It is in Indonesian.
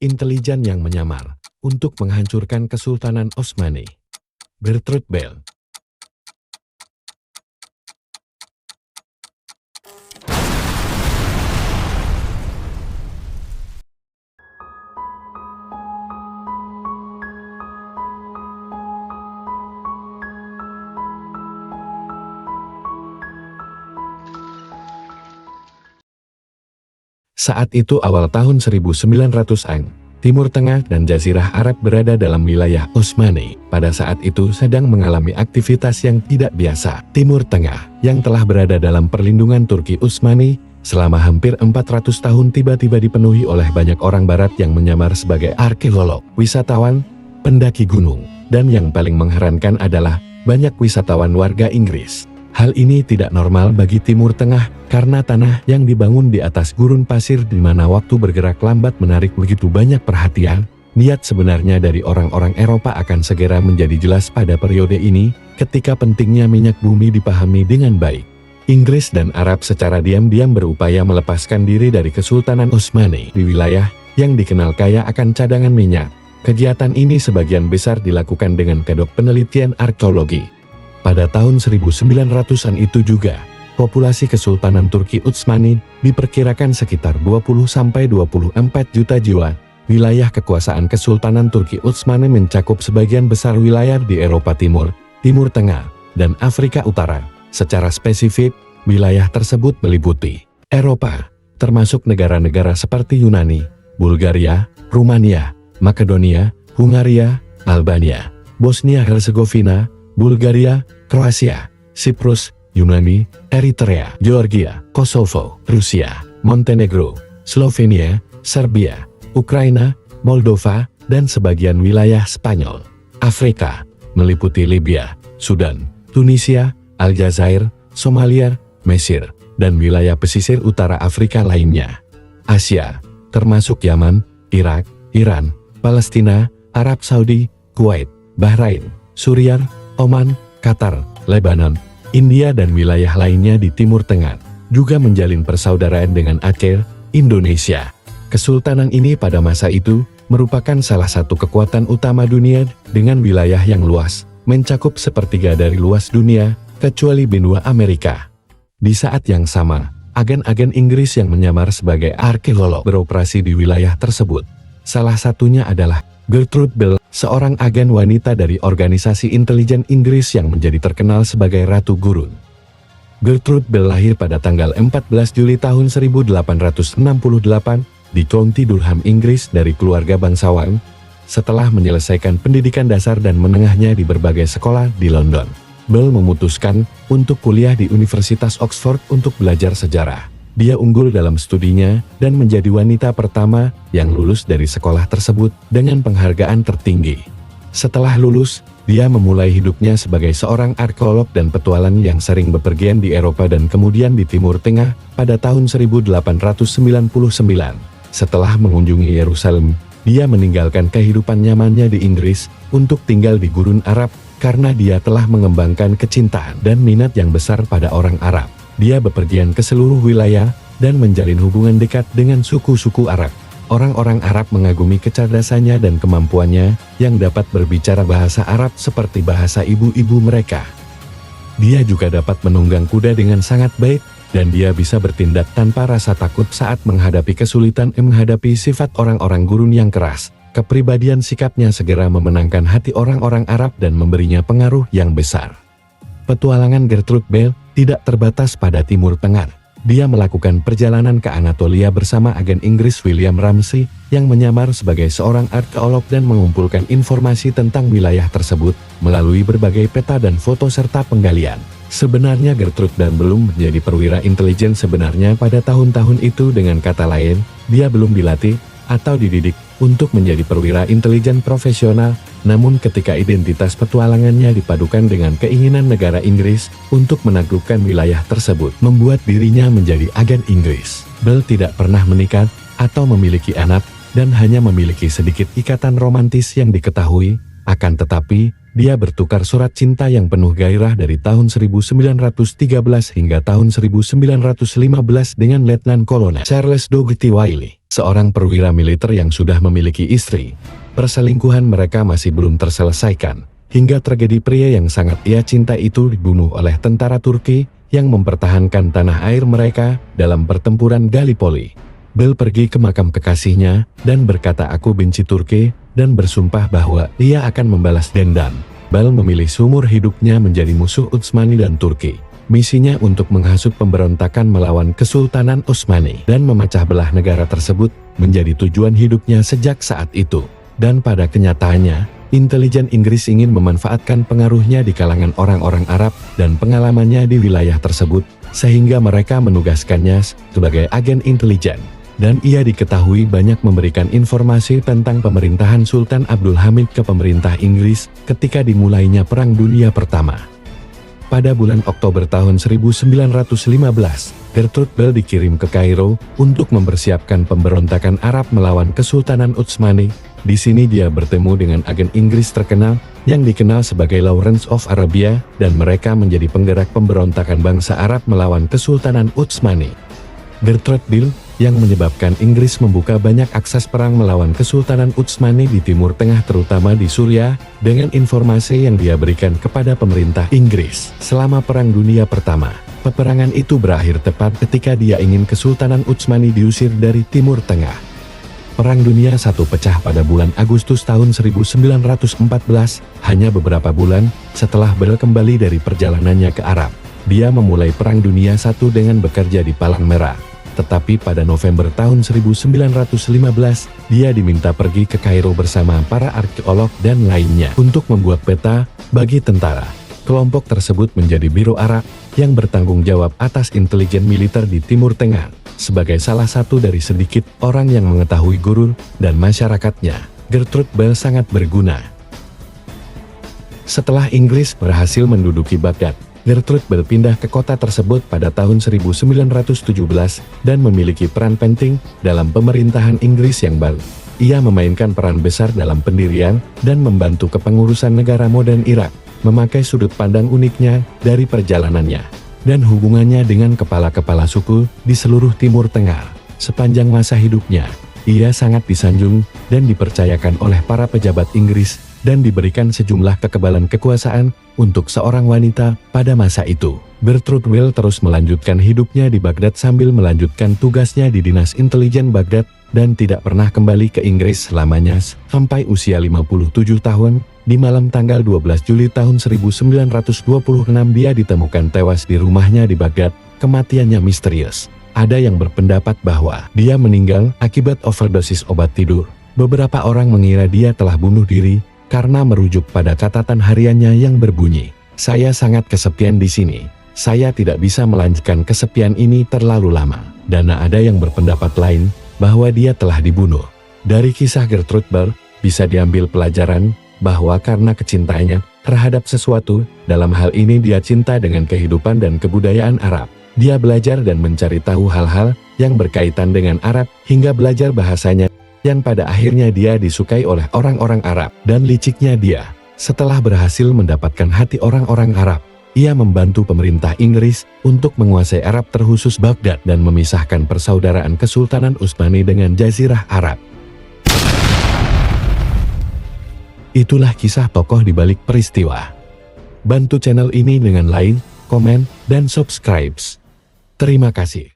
intelijen yang menyamar untuk menghancurkan Kesultanan Utsmani. Gertrude Bell. Saat itu awal tahun 1900-an, Timur Tengah dan Jazirah Arab berada dalam wilayah Utsmani. Pada saat itu sedang mengalami aktivitas yang tidak biasa. Timur Tengah, yang telah berada dalam perlindungan Turki Utsmani selama hampir 400 tahun tiba-tiba dipenuhi oleh banyak orang barat yang menyamar sebagai arkeolog, wisatawan, pendaki gunung, dan yang paling mengherankan adalah banyak wisatawan warga Inggris. Hal ini tidak normal bagi Timur Tengah karena tanah yang dibangun di atas gurun pasir di mana waktu bergerak lambat menarik begitu banyak perhatian. Niat sebenarnya dari orang-orang Eropa akan segera menjadi jelas pada periode ini ketika pentingnya minyak bumi dipahami dengan baik. Inggris dan Arab secara diam-diam berupaya melepaskan diri dari Kesultanan Utsmani di wilayah yang dikenal kaya akan cadangan minyak. Kegiatan ini sebagian besar dilakukan dengan kedok penelitian arkeologi. Pada tahun 1900-an itu juga, populasi Kesultanan Turki Utsmani diperkirakan sekitar 20-24 juta jiwa. Wilayah kekuasaan Kesultanan Turki Utsmani mencakup sebagian besar wilayah di Eropa Timur, Timur Tengah, dan Afrika Utara. Secara spesifik, wilayah tersebut meliputi Eropa, termasuk negara-negara seperti Yunani, Bulgaria, Rumania, Makedonia, Hungaria, Albania, Bosnia-Herzegovina, Bulgaria, Kroasia, Siprus, Yunani, Eritrea, Georgia, Kosovo, Rusia, Montenegro, Slovenia, Serbia, Ukraina, Moldova, dan sebagian wilayah Spanyol. Afrika meliputi Libya, Sudan, Tunisia, Aljazair, Somalia, Mesir, dan wilayah pesisir utara Afrika lainnya. Asia termasuk Yaman, Irak, Iran, Palestina, Arab Saudi, Kuwait, Bahrain, Suriah, Oman, Qatar, Lebanon, India dan wilayah lainnya di Timur Tengah, juga menjalin persaudaraan dengan Aceh, Indonesia. Kesultanan ini pada masa itu merupakan salah satu kekuatan utama dunia dengan wilayah yang luas, mencakup sepertiga dari luas dunia, kecuali benua Amerika. Di saat yang sama, agen-agen Inggris yang menyamar sebagai arkeolog beroperasi di wilayah tersebut. Salah satunya adalah Gertrude Bell, seorang agen wanita dari organisasi intelijen Inggris yang menjadi terkenal sebagai Ratu Gurun. Gertrude Bell lahir pada tanggal 14 Juli tahun 1868 di County Durham, Inggris dari keluarga bangsawan. Setelah menyelesaikan pendidikan dasar dan menengahnya di berbagai sekolah di London, Bell memutuskan untuk kuliah di Universitas Oxford untuk belajar sejarah. Dia unggul dalam studinya dan menjadi wanita pertama yang lulus dari sekolah tersebut dengan penghargaan tertinggi. Setelah lulus, dia memulai hidupnya sebagai seorang arkeolog dan petualang yang sering bepergian di Eropa dan kemudian di Timur Tengah pada tahun 1899. Setelah mengunjungi Yerusalem, dia meninggalkan kehidupan nyamannya di Inggris untuk tinggal di Gurun Arab karena dia telah mengembangkan kecintaan dan minat yang besar pada orang Arab. Dia bepergian ke seluruh wilayah dan menjalin hubungan dekat dengan suku-suku Arab. Orang-orang Arab mengagumi kecerdasannya dan kemampuannya yang dapat berbicara bahasa Arab seperti bahasa ibu-ibu mereka. Dia juga dapat menunggang kuda dengan sangat baik, dan dia bisa bertindak tanpa rasa takut saat menghadapi kesulitan menghadapi sifat orang-orang gurun yang keras. Kepribadian sikapnya segera memenangkan hati orang-orang Arab dan memberinya pengaruh yang besar. Petualangan Gertrude Bell tidak terbatas pada Timur Tengah. Dia melakukan perjalanan ke Anatolia bersama agen Inggris William Ramsay yang menyamar sebagai seorang arkeolog dan mengumpulkan informasi tentang wilayah tersebut melalui berbagai peta dan foto serta penggalian. Sebenarnya Gertrude Bell belum menjadi perwira intelijen sebenarnya pada tahun-tahun itu. Dengan kata lain, dia belum dilatih atau dididik untuk menjadi perwira intelijen profesional. Namun ketika identitas petualangannya dipadukan dengan keinginan negara Inggris untuk menaklukkan wilayah tersebut, membuat dirinya menjadi agen Inggris. Bell tidak pernah menikah atau memiliki anak dan hanya memiliki sedikit ikatan romantis yang diketahui. Akan tetapi, dia bertukar surat cinta yang penuh gairah dari tahun 1913 hingga tahun 1915 dengan Letnan Kolonel Charles Dougherty Wiley, seorang perwira militer yang sudah memiliki istri. Perselingkuhan mereka masih belum terselesaikan, hingga tragedi pria yang sangat ia cinta itu dibunuh oleh tentara Turki yang mempertahankan tanah air mereka dalam pertempuran Gallipoli. Bel pergi ke makam kekasihnya dan berkata, "Aku benci Turki," dan bersumpah bahwa ia akan membalas dendam. Bel memilih seumur hidupnya menjadi musuh Utsmani dan Turki. Misinya untuk menghasut pemberontakan melawan Kesultanan Utsmani dan memecah belah negara tersebut menjadi tujuan hidupnya sejak saat itu. Dan pada kenyataannya, intelijen Inggris ingin memanfaatkan pengaruhnya di kalangan orang-orang Arab dan pengalamannya di wilayah tersebut, sehingga mereka menugaskannya sebagai agen intelijen. Dan ia diketahui banyak memberikan informasi tentang pemerintahan Sultan Abdul Hamid ke pemerintah Inggris ketika dimulainya Perang Dunia Pertama. Pada bulan Oktober tahun 1915, Gertrude Bell dikirim ke Kairo untuk mempersiapkan pemberontakan Arab melawan Kesultanan Utsmani. Di sini dia bertemu dengan agen Inggris terkenal yang dikenal sebagai Lawrence of Arabia, dan mereka menjadi penggerak pemberontakan bangsa Arab melawan Kesultanan Utsmani. Gertrude Bell yang menyebabkan Inggris membuka banyak akses perang melawan Kesultanan Utsmani di Timur Tengah, terutama di Suriah, dengan informasi yang dia berikan kepada pemerintah Inggris selama Perang Dunia Pertama. Peperangan itu berakhir tepat ketika dia ingin Kesultanan Utsmani diusir dari Timur Tengah. Perang Dunia I pecah pada bulan Agustus tahun 1914, hanya beberapa bulan setelah Bell kembali dari perjalanannya ke Arab. Dia memulai Perang Dunia I dengan bekerja di Palang Merah. Tetapi pada November tahun 1915, dia diminta pergi ke Kairo bersama para arkeolog dan lainnya untuk membuat peta bagi tentara. Kelompok tersebut menjadi Biro Arab yang bertanggung jawab atas intelijen militer di Timur Tengah. Sebagai salah satu dari sedikit orang yang mengetahui gurun dan masyarakatnya, Gertrude Bell sangat berguna. Setelah Inggris berhasil menduduki Baghdad, Gertrude Bell pindah ke kota tersebut pada tahun 1917 dan memiliki peran penting dalam pemerintahan Inggris yang baru. Ia memainkan peran besar dalam pendirian dan membantu kepengurusan negara modern Irak, memakai sudut pandang uniknya dari perjalanannya dan hubungannya dengan kepala-kepala suku di seluruh Timur Tengah. Sepanjang masa hidupnya, ia sangat disanjung dan dipercayakan oleh para pejabat Inggris dan diberikan sejumlah kekebalan kekuasaan untuk seorang wanita pada masa itu. Gertrude Bell terus melanjutkan hidupnya di Baghdad sambil melanjutkan tugasnya di Dinas Intelijen Baghdad dan tidak pernah kembali ke Inggris selamanya sampai usia 57 tahun. Di malam tanggal 12 Juli tahun 1926 dia ditemukan tewas di rumahnya di Baghdad. Kematiannya misterius. Ada yang berpendapat bahwa dia meninggal akibat overdosis obat tidur. Beberapa orang mengira dia telah bunuh diri karena merujuk pada catatan hariannya yang berbunyi, "Saya sangat kesepian di sini. Saya tidak bisa melanjutkan kesepian ini terlalu lama." Dan ada yang berpendapat lain bahwa dia telah dibunuh. Dari kisah Gertrude Bell bisa diambil pelajaran bahwa karena kecintaannya terhadap sesuatu, dalam hal ini dia cinta dengan kehidupan dan kebudayaan Arab. Dia belajar dan mencari tahu hal-hal yang berkaitan dengan Arab hingga belajar bahasanya, yang pada akhirnya dia disukai oleh orang-orang Arab. Dan liciknya dia, setelah berhasil mendapatkan hati orang-orang Arab, ia membantu pemerintah Inggris untuk menguasai Arab terkhusus Baghdad dan memisahkan persaudaraan Kesultanan Utsmani dengan Jazirah Arab. Itulah kisah tokoh di balik peristiwa. Bantu channel ini dengan like, komen, dan subscribe. Terima kasih.